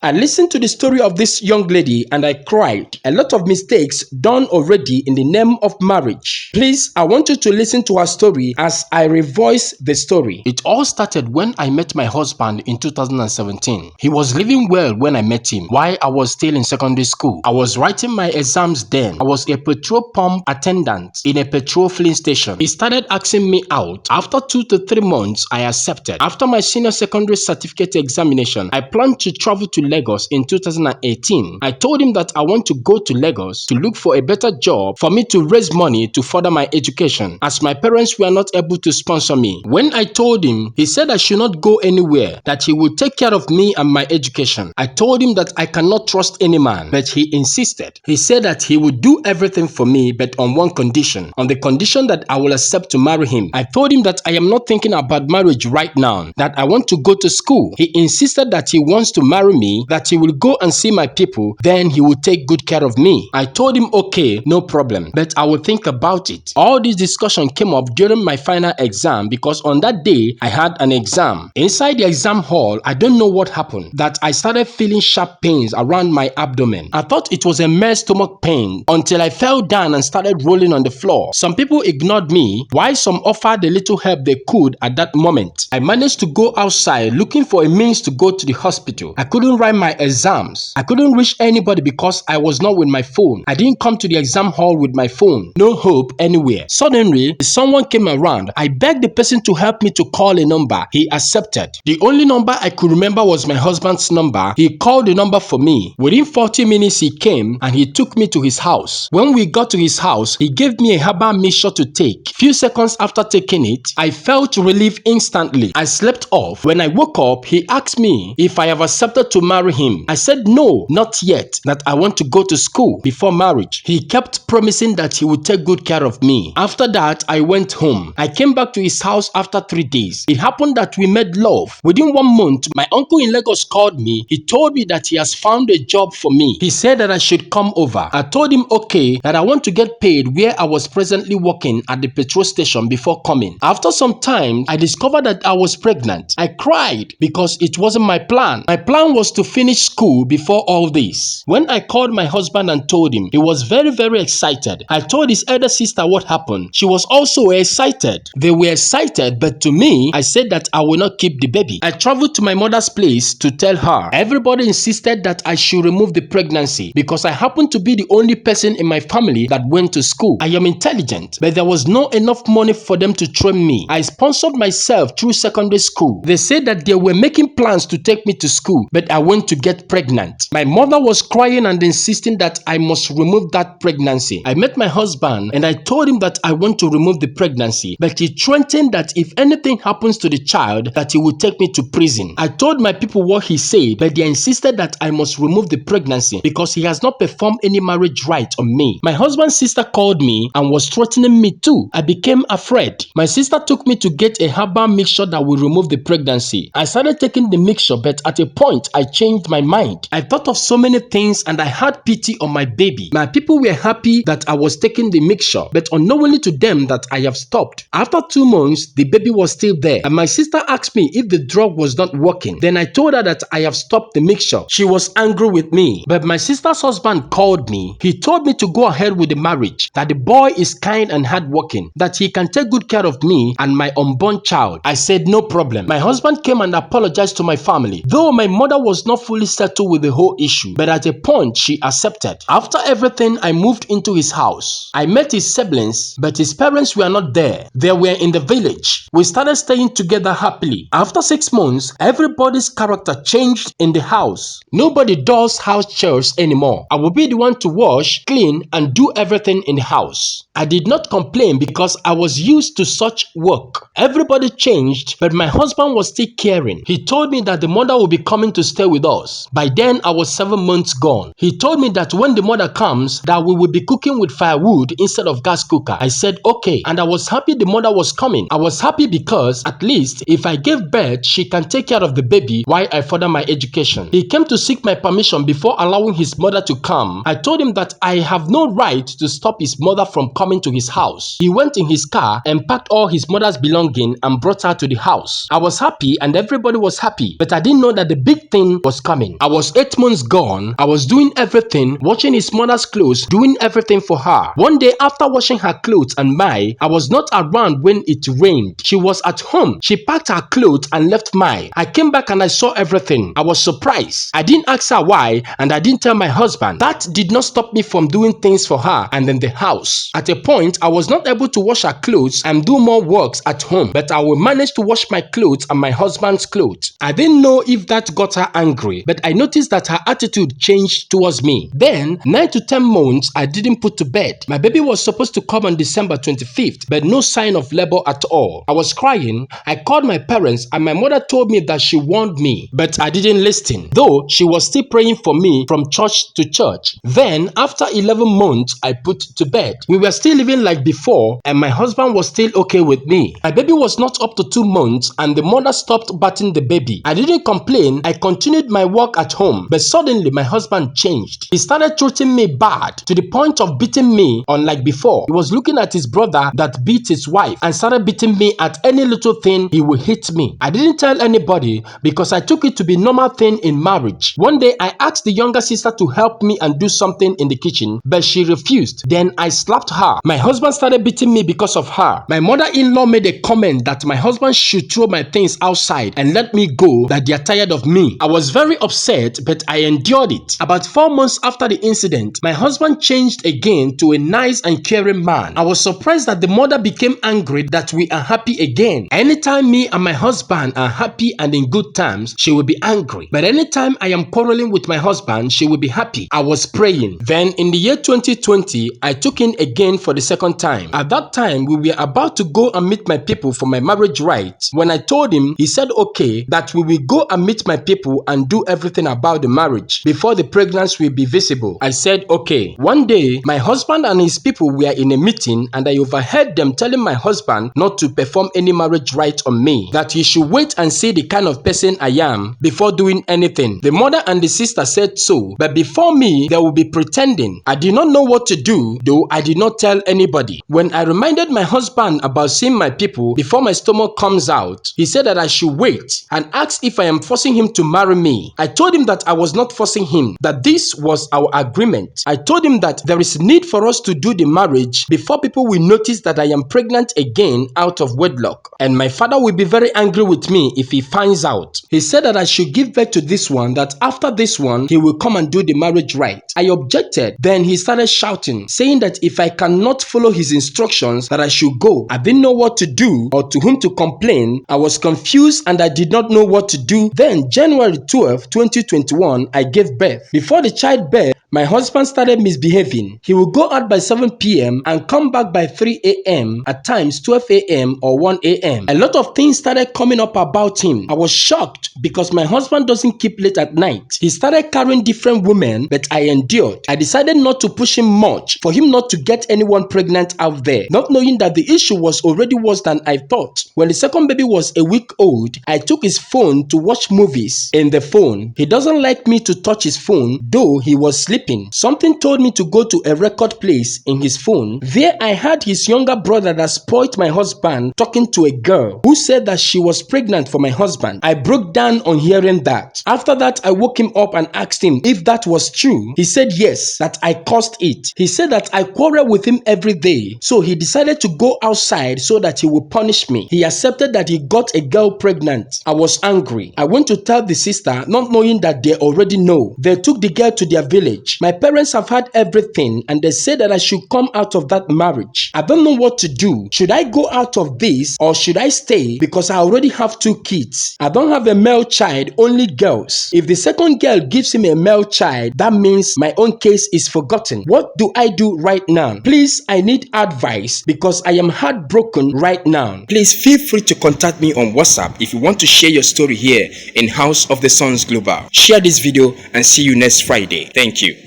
I listened to the story of this young lady and I cried. A lot of mistakes done already in the name of marriage. Please, I want you to listen to her story as I revoice the story. It all started when I met my husband in 2017. He was living well when I met him while I was still in secondary school. I was writing my exams then. I was a petrol pump attendant in a petrol filling station. He started asking me out. After 2 to 3 months, I accepted. After my senior secondary certificate examination, I planned to travel to Lagos in 2018. I told him that I want to go to Lagos to look for a better job for me to raise money to further my education, as my parents were not able to sponsor me. When I told him, he said I should not go anywhere, that he would take care of me and my education. I told him that I cannot trust any man, but he insisted. He said that he would do everything for me, but on one condition, on the condition that I will accept to marry him. I told him that I am not thinking about marriage right now, that I want to go to school. He insisted that he wants to marry me, that he will go and see my people, then he will take good care of me. I told him okay, no problem, but I will think about it. All this discussion came up during my final exam because on that day I had an exam. Inside the exam hall, I don't know what happened, that I started feeling sharp pains around my abdomen. I thought it was a mere stomach pain until I fell down and started rolling on the floor. Some people ignored me while some offered the little help they could at that moment. I managed to go outside looking for a means to go to the hospital. I couldn't write my exams. I couldn't reach anybody because I was not with my phone. I didn't come to the exam hall with my phone. No hope anywhere. Suddenly, someone came around. I begged the person to help me to call a number. He accepted. The only number I could remember was my husband's number. He called the number for me. Within 40 minutes he came and he took me to his house. When we got to his house, he gave me a herbal mixture to take. Few seconds after taking it, I felt relief instantly. I slept off. When I woke up, he asked me if I have accepted to marry him. I said no, not yet, that I want to go to school before marriage. He kept promising that he would take good care of me. After that, I went home. I came back to his house after 3 days. It happened that we made love. Within 1 month, my uncle in Lagos called me. He told me that he has found a job for me. He said that I should come over. I told him okay, that I want to get paid where I was presently working at the petrol station before coming. After some time, I discovered that I was pregnant. I cried because it wasn't my plan. My plan was to finish school before all this. When I called my husband and told him, he was very excited. I told his elder sister what happened. She was also excited. They were excited, but to me, I said that I will not keep the baby. I traveled to my mother's place to tell her. Everybody insisted that I should remove the pregnancy because I happened to be the only person in my family that went to school. I am intelligent, but there was not enough money for them to train me. I sponsored myself through secondary school. They said that they were making plans to take me to school, but I went to get pregnant. My mother was crying and insisting that I must remove that pregnancy. I met my husband and I told him that I want to remove the pregnancy, but he threatened that if anything happens to the child, that he would take me to prison. I told my people what he said, but they insisted that I must remove the pregnancy because he has not performed any marriage rite on me. My husband's sister called me and was threatening me too. I became afraid. My sister took me to get a herbal mixture that will remove the pregnancy. I started taking the mixture, but at a point I changed my mind. I thought of so many things and I had pity on my baby. My people were happy that I was taking the mixture, but unknowingly to them that I have stopped. After 2 months, the baby was still there, and my sister asked me if the drug was not working. Then I told her that I have stopped the mixture. She was angry with me, but my sister's husband called me. He told me to go ahead with the marriage, that the boy is kind and hardworking, that he can take good care of me and my unborn child. I said no problem. My husband came and apologized to my family, though my mother was not fully settled with the whole issue, but at a point she accepted. After everything, I moved into his house. I met his siblings, but his parents were not there. They were in the village. We started staying together happily. After 6 months, everybody's character changed in the house. Nobody does house chores anymore. I will be the one to wash, clean, and do everything in the house. I did not complain because I was used to such work. Everybody changed, but my husband was still caring. He told me that the mother will be coming to stay with us. By then, I was 7 months gone. He told me that when the mother comes, that we will be cooking with firewood instead of gas cooker. I said okay, and I was happy the mother was coming. I was happy because at least if I gave birth, she can take care of the baby while I further my education. He came to seek my permission before allowing his mother to come. I told him that I have no right to stop his mother from coming to his house. He went in his car and packed all his mother's belongings and brought her to the house. I was happy and everybody was happy, but I didn't know that the big thing was coming. I was 8 months gone. I was doing everything, washing his mother's clothes, doing everything for her. One day after washing her clothes and mine, I was not around when it rained. She was at home. She packed her clothes and left mine. I came back and I saw everything. I was surprised. I didn't ask her why and I didn't tell my husband. That did not stop me from doing things for her and in the house. At a point, I was not able to wash her clothes and do more works at home, but I will manage to wash my clothes and my husband's clothes. I didn't know if that got her angry, but I noticed that her attitude changed towards me. Then, 9 to 10 months, I didn't put to bed. My baby was supposed to come on December 25th, but no sign of labor at all. I was crying. I called my parents and my mother told me that she warned me, but I didn't listen, though she was still praying for me from church to church. Then, after 11 months, I put to bed. We were still living like before and my husband was still okay with me. My baby was not up to 2 months and the mother stopped batting the baby. I didn't complain. I continued my work at home, but suddenly my husband changed. He started treating me bad to the point of beating me unlike before. He was looking at his brother that beat his wife and started beating me at any little thing. He would hit me. I didn't tell anybody because I took it to be a normal thing in marriage. One day I asked the younger sister to help me and do something in the kitchen, but she refused. Then I slapped her. My husband started beating me because of her. My mother-in-law made a comment that my husband should throw my things outside and let me go, that they are tired of me. I was very upset, but I endured it. About 4 months after the incident, my husband changed again to a nice and caring man. I was surprised that the mother became angry that we are happy again. Anytime me and my husband are happy and in good terms, she will be angry. But anytime I am quarreling with my husband, she will be happy. I was praying. Then in the year 2020, I took in again for the second time. At that time, we were about to go and meet my people for my marriage rights. When I told him, he said okay, that we will go and meet my people and do everything about the marriage before the pregnancy will be visible. I said okay. One day, my husband and his people were in a meeting and I overheard them telling my husband not to perform any marriage rite on me, that he should wait and see the kind of person I am before doing anything. The mother and the sister said so, but before me, they will be pretending. I did not know what to do, though I did not tell anybody. When I reminded my husband about seeing my people before my stomach comes out, he said that I should wait and asked if I am forcing him to marry me. I told him that I was not forcing him, that this was our agreement. I told him that there is need for us to do the marriage before people will notice that I am pregnant again out of wedlock, and my father will be very angry with me if he finds out. He said that I should give birth to this one, that after this one, he will come and do the marriage right. I objected. Then he started shouting, saying that if I cannot follow his instructions, that I should go. I didn't know what to do or to whom to complain. I was confused and I did not know what to do. Then January 12, 2021, I gave birth. Before the childbirth, my husband started misbehaving. He would go out by 7 p.m. and come back by 3 a.m., at times 12 a.m. or 1 a.m. A lot of things started coming up about him. I was shocked because my husband doesn't keep late at night. He started carrying different women, but I endured. I decided not to push him much for him not to get anyone pregnant out there, not knowing that the issue was already worse than I thought. When the second baby was a week old, I took his phone to watch movies in the phone. He doesn't like me to touch his phone, though he was sleeping. Something told me to go to a record place in his phone. There I had his younger brother that spoiled my husband talking to a girl who said that she was pregnant for my husband. I broke down on hearing that. After that, I woke him up and asked him if that was true. He said yes, that I caused it. He said that I quarrel with him every day, so he decided to go outside so that he would punish me. He accepted that he got a girl pregnant. I was angry. I went to tell the sister, not knowing that they already know. They took the girl to their village. My parents have had everything and they said that I should come out of that marriage. I don't know what to do. Should I go out of this or should I stay because I already have 2 kids? I don't have a male child, only girls. If the second girl gives him a male child, that means my own case is forgotten. What do I do right now? Please, I need advice because I am heartbroken right now. Please feel free to contact me on WhatsApp if you want to share your story here in House of the Sons Global. Share this video and see you next Friday. Thank you.